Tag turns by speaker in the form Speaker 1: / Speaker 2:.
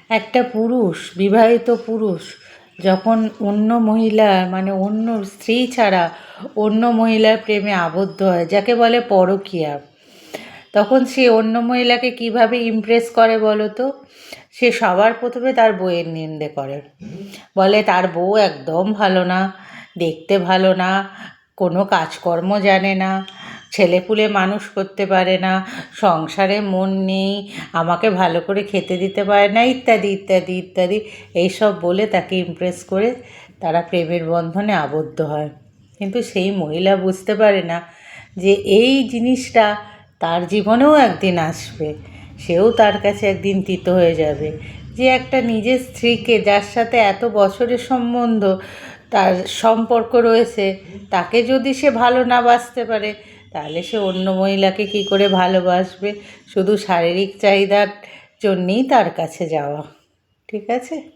Speaker 1: একটা পুরুষ, বিবাহিত পুরুষ যখন অন্য মহিলা মানে অন্য স্ত্রী ছাড়া অন্য মহিলার প্রেমে আবদ্ধ হয়, যাকে বলে পরকীয়া, তখন সে অন্য মহিলাকে কিভাবে ইমপ্রেস করে বলো তো? সে সবার প্রথমে তার বউয়ের নিন্দে করে, বলে তার বউ একদম ভালো না, দেখতে ভালো না, কোনো কাজকর্ম জানে না, ছেলেপুলে মানুষ করতে পারে না, সংসারে মন নেই, আমাকে ভালো করে খেতে দিতে পারে না, ইত্যাদি ইত্যাদি ইত্যাদি। এইসব বলে তাকে ইমপ্রেস করে তারা প্রেমের বন্ধনে আবদ্ধ হয়। কিন্তু সেই মহিলা বুঝতে পারে না যে এই জিনিসটা তার জীবনেও একদিন আসবে, সেও তার কাছে একদিন তিতো হয়ে যাবে। যে একটা নিজের স্ত্রীকে, যার সাথে এত বছরের সম্বন্ধ, তার সম্পর্ক রয়েছে, তাকে যদি সে ভালো না বাসতে পারে, তাহলে সে অন্য মহিলাকে কী করে ভালোবাসবে? শুধু শারীরিক চাহিদার জন্যেই তার কাছে যাওয়া। ঠিক আছে?